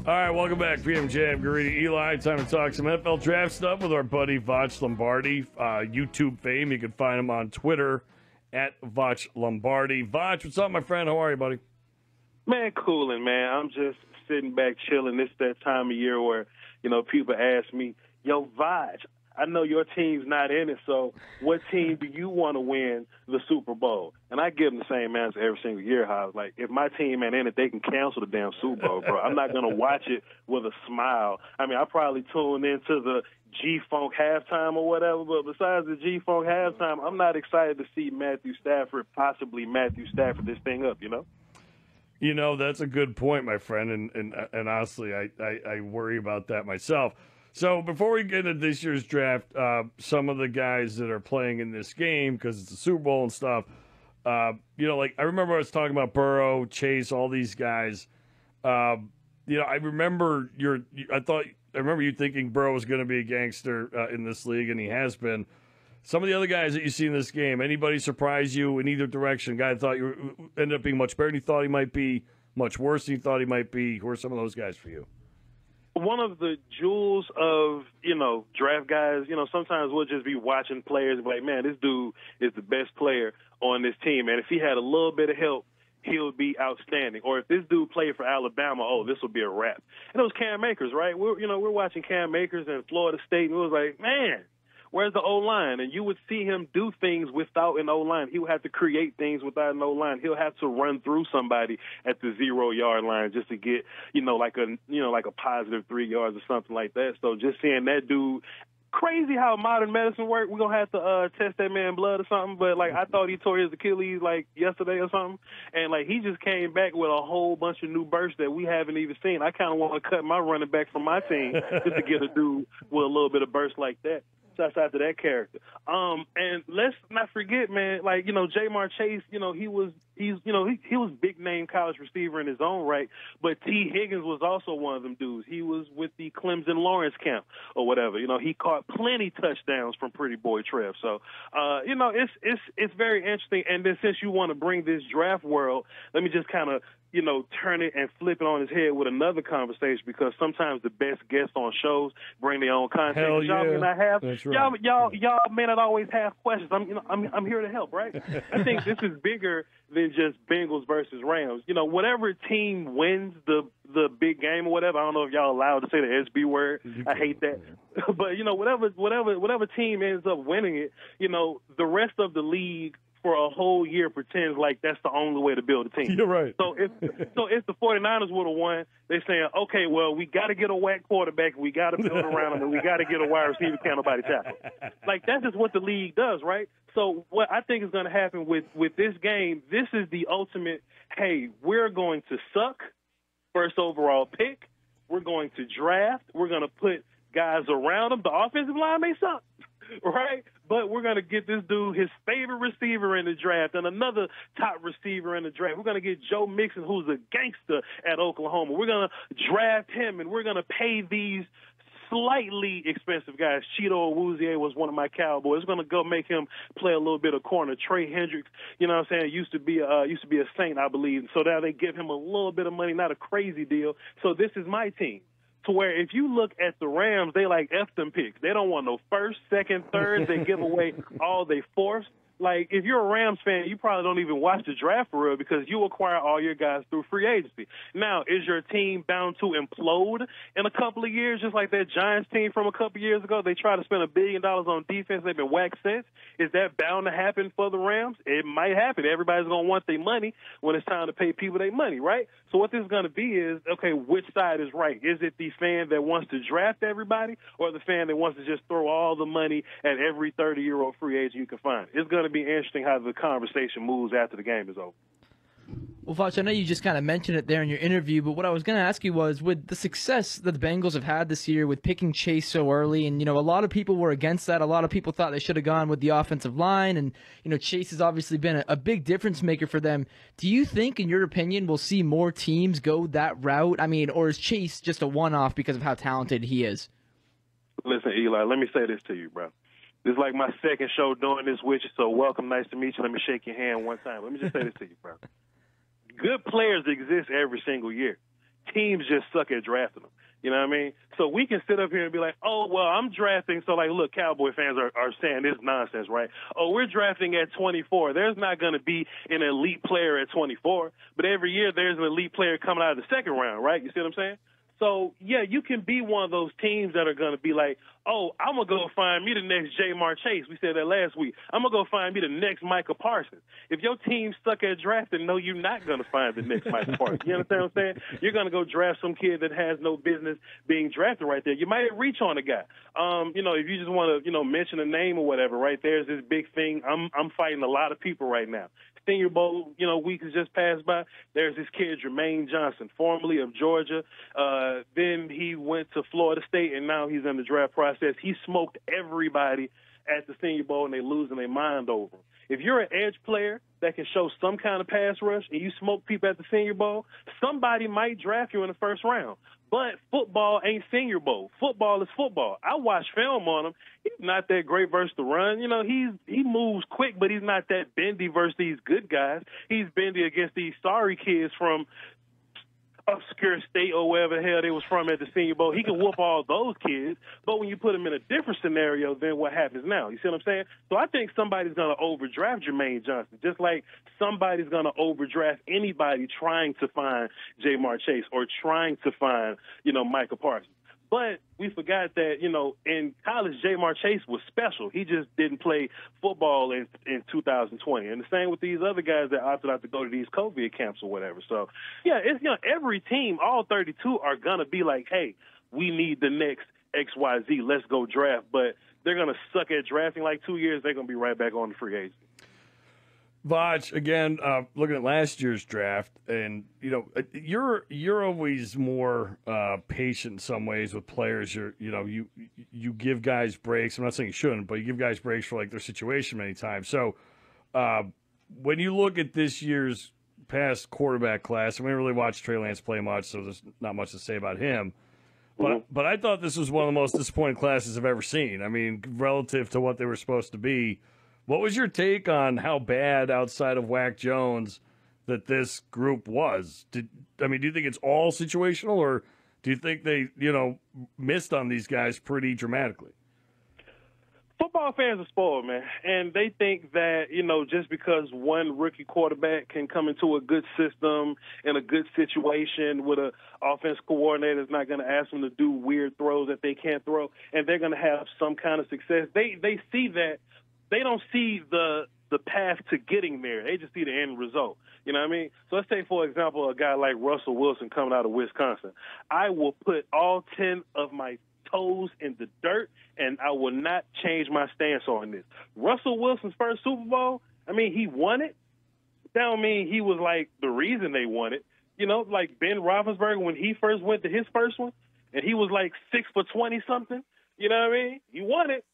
All right, welcome back. PM Jam, Garita, Eli. Time to talk some NFL draft stuff with our buddy Voch Lombardi, YouTube fame. You can find him on Twitter at Voch Lombardi. Voch, what's up, my friend? How are you, buddy? Man, coolin', man. I'm just sitting back chilling. It's that time of year where, people ask me, yo, Voch, I know your team's not in it, so what team do you want to win the Super Bowl? And I give them the same answer every single year. How I was like, if my team ain't in it, they can cancel the damn Super Bowl, bro. I'm not going to watch it with a smile. I mean, I probably tune into the G-Funk halftime or whatever, but besides the G-Funk halftime, I'm not excited to see possibly Matthew Stafford, this thing up, That's a good point, my friend, and honestly, I worry about that myself. So before we get into this year's draft, some of the guys that are playing in this game, because it's a Super Bowl and stuff, I remember I was talking about Burrow, Chase, all these guys. I remember you thinking Burrow was going to be a gangster in this league, and he has been. Some of the other guys that you see in this game, anybody surprise you in either direction? Guy thought you ended up being much better than you thought he might be, much worse than you thought he might be. Who are some of those guys for you? One of the jewels of, draft guys, sometimes we'll just be watching players and be like, man, this dude is the best player on this team. And if he had a little bit of help, he would be outstanding. Or if this dude played for Alabama, this would be a wrap. And it was Cam Akers, right? We're watching Cam Akers in Florida State, and it was like, man, where's the O-line? And you would see him do things without an O-line. He would have to create things without an O-line. He'll have to run through somebody at the 0-yard line just to get, like a positive 3 yards or something like that. So just seeing that dude, crazy how modern medicine works. We're going to have to test that man's blood or something. But, I thought he tore his Achilles, yesterday or something. And, he just came back with a whole bunch of new bursts that we haven't even seen. I kind of want to cut my running back from my team just to get a dude with a little bit of burst like that. Shouts out to that character. And let's not forget, man, Jamar Chase, he was big name college receiver in his own right, but T. Higgins was also one of them dudes. He was with the Clemson Lawrence camp or whatever. He caught plenty touchdowns from Pretty Boy Trev. So, it's very interesting. And then since you want to bring this draft world, let me just kind of, turn it and flip it on his head with another conversation, because sometimes the best guests on shows bring their own content. Hell yeah. Y'all may not have, that's right. y'all may not always have questions. I'm here to help, right? I think this is bigger than just Bengals versus Rams. Whatever team wins the big game or whatever, I don't know if y'all allowed to say the SB word. I hate that. But whatever team ends up winning it, the rest of the league for a whole year pretends like that's the only way to build a team. You're right. So if the 49ers would have won, they're saying, okay, well, we got to get a whack quarterback, we got to build around him, and we got to get a wide receiver, can't nobody tackle. That's just what the league does, right? So what I think is going to happen with this game, this is the ultimate, hey, we're going to suck, first overall pick, we're going to draft, we're going to put guys around them, the offensive line may suck. Right? But we're going to get this dude his favorite receiver in the draft and another top receiver in the draft. We're going to get Joe Mixon, who's a gangster at Oklahoma. We're going to draft him, and we're going to pay these slightly expensive guys. Cheeto Awuzie was one of my Cowboys. We're going to go make him play a little bit of corner. Trey Hendricks, used to be a Saint, I believe. So now they give him a little bit of money, not a crazy deal. So this is my team. To where if you look at the Rams, they F them picks. They don't want no first, second, third. They give away all they force. If you're a Rams fan, you probably don't even watch the draft for real, because you acquire all your guys through free agency. Now, is your team bound to implode in a couple of years, just like that Giants team from a couple of years ago? They try to spend $1 billion on defense. They've been whacked since. Is that bound to happen for the Rams? It might happen. Everybody's going to want their money when it's time to pay people their money, right? So what this is going to be is, okay, which side is right? Is it the fan that wants to draft everybody, or the fan that wants to just throw all the money at every 30-year-old free agent you can find? It's going to be interesting how the conversation moves after the game is over. Well, Voch, I know you just kind of mentioned it there in your interview, but what I was going to ask you was, with the success that the Bengals have had this year with picking Chase so early, and, a lot of people were against that. A lot of people thought they should have gone with the offensive line, and, Chase has obviously been a big difference maker for them. Do you think, in your opinion, we'll see more teams go that route? Or is Chase just a one-off because of how talented he is? Listen, Eli, let me say this to you, bro. This is like my second show doing this with you, so welcome, nice to meet you. Let me shake your hand one time. Let me just say this to you, bro. Good players exist every single year. teams just suck at drafting them. You know what I mean? So we can sit up here and be like, oh, well, I'm drafting. So, like, look, Cowboy fans are saying this nonsense, right? Oh, we're drafting at 24. There's not going to be an elite player at 24. But every year there's an elite player coming out of the second round, right? You see what I'm saying? So, yeah, you can be one of those teams that are going to be like, oh, I'm going to go find me the next Jamar Chase. We said that last week. I'm going to go find me the next Micah Parsons. If your team stuck at drafting, no, you're not going to find the next Micah Parsons. You understand what I'm saying? You're going to go draft some kid that has no business being drafted right there. You might reach on a guy. If you just want to, mention a name or whatever, right, there's this big thing. I'm fighting a lot of people right now. Senior Bowl, week has just passed by. There's this kid, Jermaine Johnson, formerly of Georgia. Then he went to Florida State, and now he's in the draft process. He smoked everybody at the Senior Bowl, and they're losing their mind over him. If you're an edge player that can show some kind of pass rush and you smoke people at the Senior Bowl, somebody might draft you in the first round. But football ain't Senior Bowl. Football is football. I watch film on him. He's not that great versus the run. He moves quick, but he's not that bendy versus these good guys. He's bendy against these sorry kids from obscure state or wherever the hell they was from at the Senior Bowl. He can whoop all those kids, but when you put him in a different scenario, then what happens now? You see what I'm saying? So I think somebody's going to overdraft Jermaine Johnson, just like somebody's going to overdraft anybody trying to find Jamar Chase or trying to find, Micah Parsons. But we forgot that, in college, Jamar Chase was special. He just didn't play football in 2020. And the same with these other guys that opted out to go to these COVID camps or whatever. So, yeah, it's every team, all 32, are going to be like, hey, we need the next XYZ. Let's go draft. But they're going to suck at drafting like 2 years. They're going to be right back on the free agency. Voch, again, looking at last year's draft, and you're always more patient in some ways with players. You give guys breaks. I'm not saying you shouldn't, but you give guys breaks for like their situation many times. So when you look at this year's past quarterback class, I mean, I really watched Trey Lance play much, so there's not much to say about him. But I thought this was one of the most disappointing classes I've ever seen. I mean, relative to what they were supposed to be. What was your take on how bad, outside of Wack Jones, that this group was? Do you think it's all situational, or do you think they, missed on these guys pretty dramatically? Football fans are spoiled, man, and they think that, just because one rookie quarterback can come into a good system in a good situation with an offense coordinator that's not going to ask them to do weird throws that they can't throw, and they're going to have some kind of success. They see that. They don't see the path to getting there. They just see the end result. You know what I mean? So let's say, for example, a guy like Russell Wilson coming out of Wisconsin. I will put all 10 of my toes in the dirt, and I will not change my stance on this. Russell Wilson's first Super Bowl, he won it. That don't mean he was, like, the reason they won it. Like Ben Roethlisberger, when he first went to his first one, and he was, like, 6 for 20-something, you know what I mean? He won it.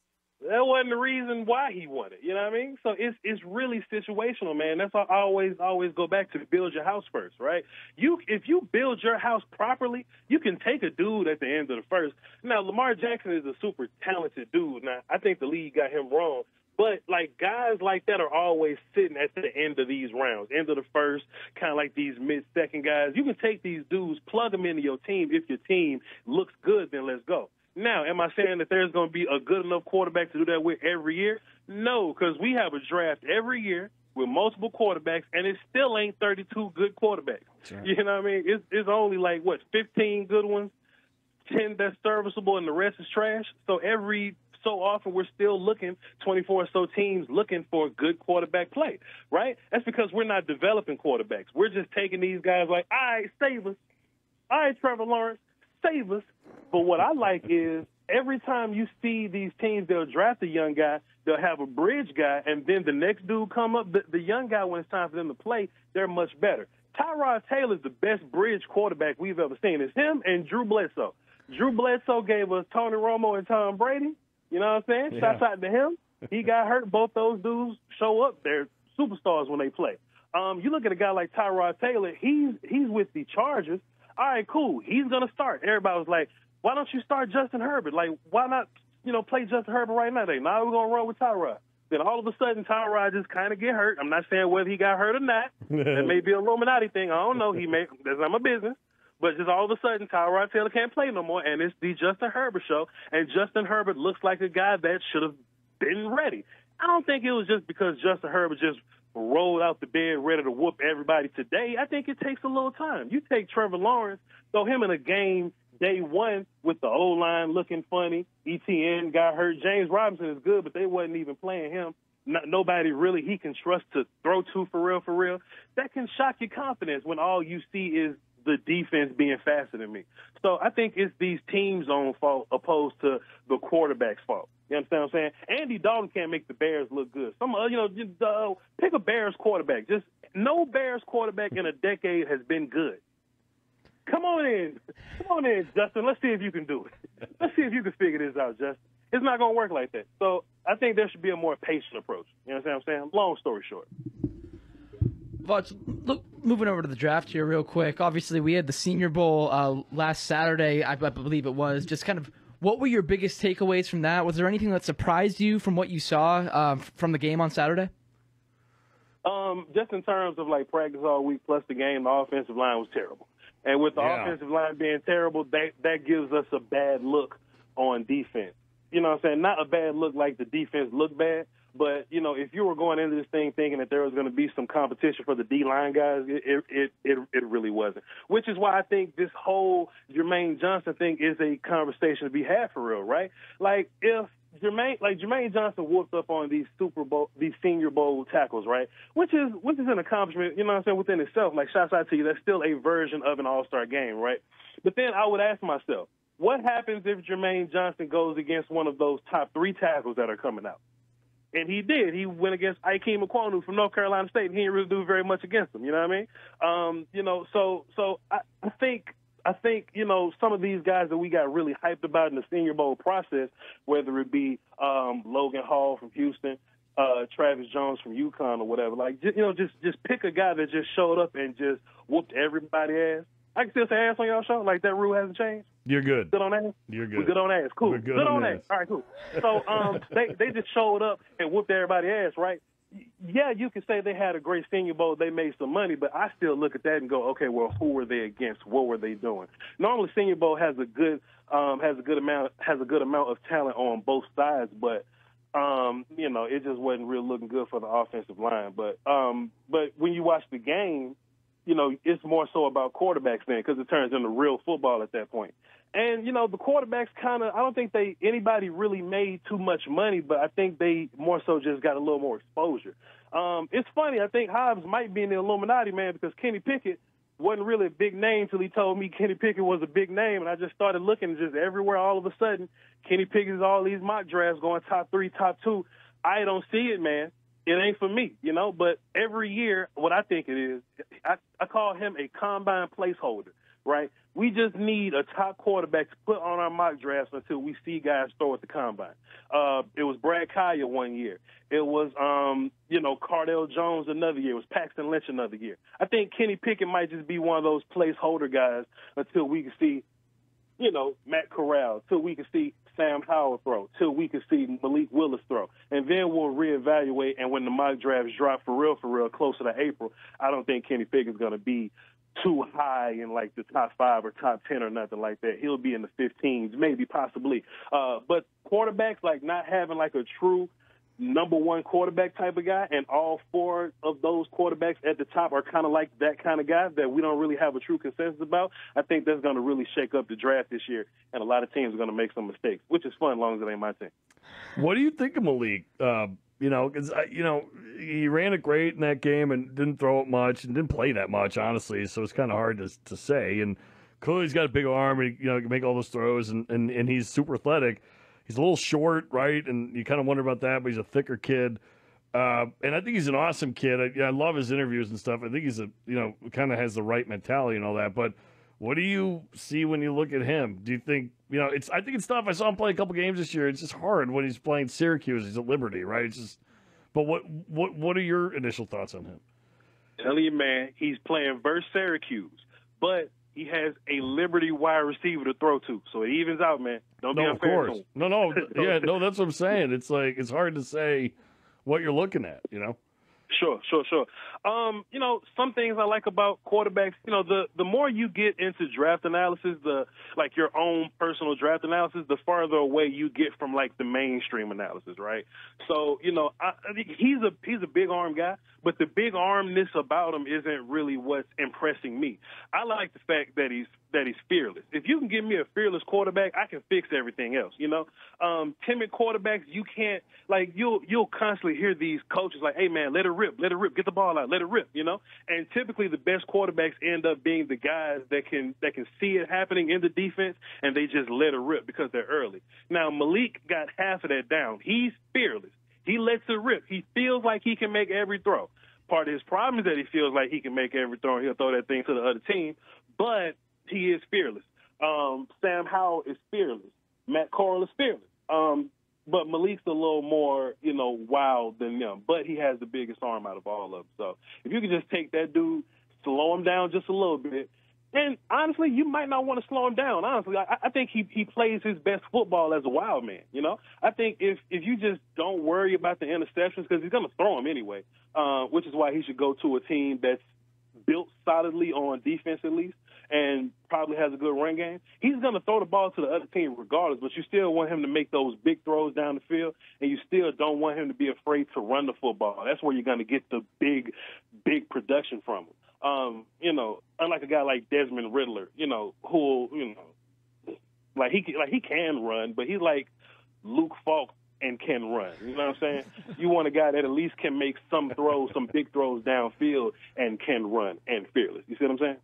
That wasn't the reason why he won it. You know what I mean? So it's really situational, man. That's why I always go back to build your house first, right? If you build your house properly, you can take a dude at the end of the first. Now, Lamar Jackson is a super talented dude. Now, I think the league got him wrong. But, like, guys like that are always sitting at the end of these rounds, end of the first, kind of like these mid-second guys. You can take these dudes, plug them into your team. If your team looks good, then let's go. Now, am I saying that there's going to be a good enough quarterback to do that with every year? No, because we have a draft every year with multiple quarterbacks, and it still ain't 32 good quarterbacks. Right. You know what I mean? It's only like, 15 good ones, 10 that's serviceable, and the rest is trash. So every so often we're still looking, 24 or so teams looking for good quarterback play, right? That's because we're not developing quarterbacks. We're just taking these guys like, all right, save us. All right, Trevor Lawrence, save us. But what I like is every time you see these teams, they'll draft a young guy, they'll have a bridge guy, and then the next dude come up. The young guy, when it's time for them to play, they're much better. Tyrod Taylor is the best bridge quarterback we've ever seen. It's him and Drew Bledsoe. Drew Bledsoe gave us Tony Romo and Tom Brady. You know what I'm saying? Yeah. Shouts out to him. He got hurt. Both those dudes show up. They're superstars when they play. You look at a guy like Tyrod Taylor. He's with the Chargers. All right, cool. He's going to start. Everybody was like, why don't you start Justin Herbert? Like, why not, play Justin Herbert right now? Now we're going to run with Tyrod. Then all of a sudden, Tyrod just kind of get hurt. I'm not saying whether he got hurt or not. That may be an Illuminati thing. I don't know. That's not my business. But just all of a sudden, Tyrod Taylor can't play no more, and it's the Justin Herbert show. And Justin Herbert looks like a guy that should have been ready. I don't think it was just because Justin Herbert just rolled out the bed ready to whoop everybody today. I think it takes a little time. You take Trevor Lawrence, throw him in a game day one with the O-line looking funny, ETN got hurt. James Robinson is good, but they wasn't even playing him. Nobody really he can trust to throw to for real. That can shock your confidence when all you see is the defense being faster than me. So I think it's these teams' own fault opposed to the quarterback's fault. You understand what I'm saying? Andy Dalton can't make the Bears look good. Pick a Bears quarterback. Just no Bears quarterback in a decade has been good. Come on in, Justin. Let's see if you can do it. Let's see if you can figure this out, Justin. It's not going to work like that. So I think there should be a more patient approach. You understand what I'm saying? Long story short. Voch, look, moving over to the draft here real quick. Obviously, we had the Senior Bowl last Saturday, I believe it was. Just kind of, what were your biggest takeaways from that? Was there anything that surprised you from what you saw from the game on Saturday? Just in terms of like practice all week plus the game, the offensive line was terrible. And with the offensive line being terrible, that gives us a bad look on defense. You know what I'm saying? Not a bad look like the defense looked bad, but, you know, if you were going into this thing thinking that there was going to be some competition for the D-line guys, it really wasn't. Which is why I think this whole Jermaine Johnson thing is a conversation to be had for real, right? Like, if Jermaine Johnson whooped up on these Senior Bowl tackles, right? Which is an accomplishment, you know what I'm saying, within itself. Like, shouts out to you. That's still a version of an all-star game, right? But then I would ask myself, what happens if Jermaine Johnson goes against one of those top 3 tackles that are coming out? And he did. He went against Ikem Ekwonu from North Carolina State, and he didn't really do very much against him. You know what I mean? So I think, you know, some of these guys that we got really hyped about in the Senior Bowl process, whether it be Logan Hall from Houston, Travis Jones from UConn or whatever, like, just pick a guy that just showed up and just whooped everybody's ass. I can still say ass on y'all show? Like, that rule hasn't changed? You're good. Good on ass? You're good. We're good on ass. Cool. We're good on ass. All right, cool. So they just showed up and whooped everybody's ass, right? Yeah, you can say they had a great Senior Bowl, they made some money, but I still look at that and go, okay, well, who were they against? What were they doing? Normally, Senior Bowl has a good amount of talent on both sides, but it just wasn't really looking good for the offensive line. But when you watch the game, you know, it's more so about quarterbacks then because it turns into real football at that point. And, you know, the quarterbacks I don't think anybody really made too much money, but I think they more so just got a little more exposure. It's funny. I think Hobbs might be in the Illuminati, man, because Kenny Pickett wasn't really a big name till he told me Kenny Pickett was a big name. And I just started looking just everywhere all of a sudden. Kenny Pickett's all these mock drafts going top 3, top 2. I don't see it, man. It ain't for me, you know, but every year, what I think it is, I call him a combine placeholder, right? We just need a top quarterback to put on our mock drafts until we see guys throw at the combine. It was Brad Collier one year. It was, Cardell Jones another year. It was Paxton Lynch another year. I think Kenny Pickett might just be one of those placeholder guys until we can see, you know, Matt Corral, till we can see Sam Howell throw, till we can see Malik Willis throw. And then we'll reevaluate, and when the mock drafts drop for real, closer to April, I don't think Kenny Pickett's going to be too high in, like, the top 5 or top 10 or nothing like that. He'll be in the 15s, maybe, possibly. But quarterbacks, like, not having, like, a true number 1 quarterback type of guy, and all 4 of those quarterbacks at the top are kind of like that kind of guy that we don't really have a true consensus about. I think that's going to really shake up the draft this year, and a lot of teams are going to make some mistakes, which is fun as long as it ain't my team. What do you think of Malik? Because he ran it great in that game and didn't throw it much and didn't play that much, honestly, so it's kind of hard to say. And clearly he's got a big arm, and he can make all those throws, and he's super athletic. He's a little short, right? And you kind of wonder about that, but he's a thicker kid. And I think he's an awesome kid. I love his interviews and stuff. I think he's kind of has the right mentality and all that. But what do you see when you look at him? Do you think, I think it's tough. I saw him play a couple games this year. It's just hard when he's playing Syracuse. He's at Liberty, right? It's just, but what are your initial thoughts on him? Tell you, man, he's playing versus Syracuse, but he has a Liberty wide receiver to throw to, so it evens out, man. Don't be unfair to him. No, that's what I'm saying. It's like it's hard to say what you're looking at, you know. Sure. Some things I like about quarterbacks, the more you get into draft analysis, like your own personal draft analysis, the farther away you get from like the mainstream analysis, right? So, I think he's a big arm guy, but the big armness about him isn't really what's impressing me. I like the fact that he's fearless. If you can give me a fearless quarterback, I can fix everything else. Timid quarterbacks, you can't, like, you'll constantly hear these coaches like, hey man, let it rip, get the ball out, let it rip, And typically the best quarterbacks end up being the guys that can see it happening in the defense and they just let it rip because they're early. Now Malik got half of that down. He's fearless. He lets it rip. He feels like he can make every throw. Part of his problem is that he feels like he can make every throw and he'll throw that thing to the other team, but he is fearless. Sam Howell is fearless. Matt Corral is fearless. But Malik's a little more, wild than them. But he has the biggest arm out of all of them. So if you could just take that dude, slow him down just a little bit, and honestly, you might not want to slow him down. Honestly, I think he plays his best football as a wild man. I think if you just don't worry about the interceptions, because he's going to throw them anyway, which is why he should go to a team that's built solidly on defense at least, and probably has a good run game. He's going to throw the ball to the other team regardless, but you still want him to make those big throws down the field, and you still don't want him to be afraid to run the football. That's where you're going to get the big production from him. Unlike a guy like Desmond Riddler, who, he can run, but he's like Luke Falk and can run. You know what I'm saying? You want a guy that at least can make some throws, some big throws downfield, and can run and fearless. You see what I'm saying?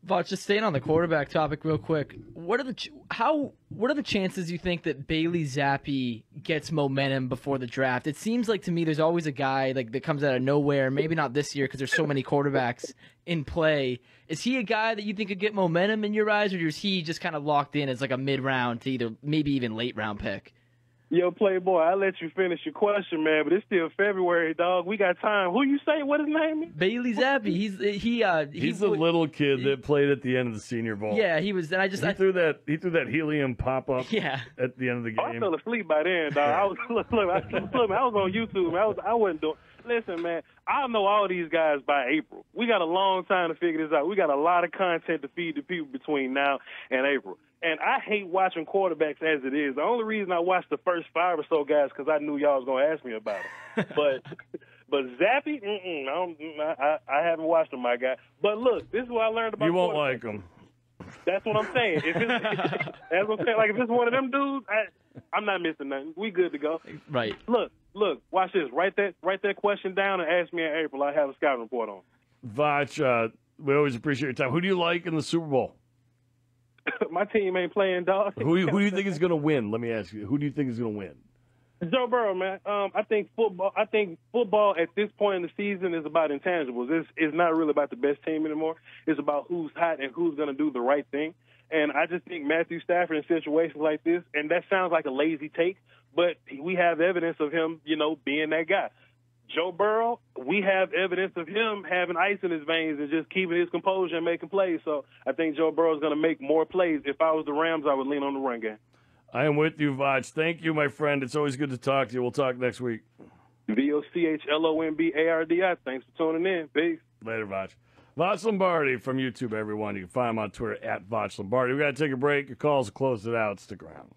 Voch, just staying on the quarterback topic real quick, what are the chances you think that Bailey Zappi gets momentum before the draft? It seems like to me there's always a guy like that comes out of nowhere. Maybe not this year because there's so many quarterbacks in play. Is he a guy that you think could get momentum in your eyes, or is he just kind of locked in as like a mid-round to either maybe even late-round pick? Yo, Playboy, I'll let you finish your question, man, but it's still February, dog. We got time. Who you say? What his name is? Bailey Zappi. He's the little kid that played at the end of the Senior Bowl. Yeah, he was. And I threw that helium pop up. Yeah. At the end of the game. I fell asleep by then, dog. I was on YouTube. I wasn't doing. Listen, man, I know all these guys by April. We got a long time to figure this out. We got a lot of content to feed the people between now and April. And I hate watching quarterbacks as it is. The only reason I watched the first 5 or so guys because I knew y'all was going to ask me about it. But Zappy, I haven't watched him, my guy. But look, this is what I learned about. You won't like him. That's what I'm saying. That's what I'm saying. Like if it's one of them dudes, I'm not missing nothing. We good to go. Right. Look. Watch this. Write that question down and ask me in April. I have a scouting report on. Voch, we always appreciate your time. Who do you like in the Super Bowl? My team ain't playing, dog. Who do you think is going to win? Let me ask you. Who do you think is going to win? Joe Burrow, man. I think football at this point in the season is about intangibles. It's not really about the best team anymore. It's about who's hot and who's going to do the right thing. And I just think Matthew Stafford in situations like this, and that sounds like a lazy take, but we have evidence of him, being that guy. Joe Burrow, we have evidence of him having ice in his veins and just keeping his composure and making plays. So I think Joe Burrow is going to make more plays. If I was the Rams, I would lean on the run game. I am with you, Voch. Thank you, my friend. It's always good to talk to you. We'll talk next week. VOCHLOMBARDI. Thanks for tuning in. Peace. Later, Voch. Voch Lombardi from YouTube, everyone. You can find him on Twitter at Voch Lombardi. We got to take a break. Your calls will close it out. Stick around.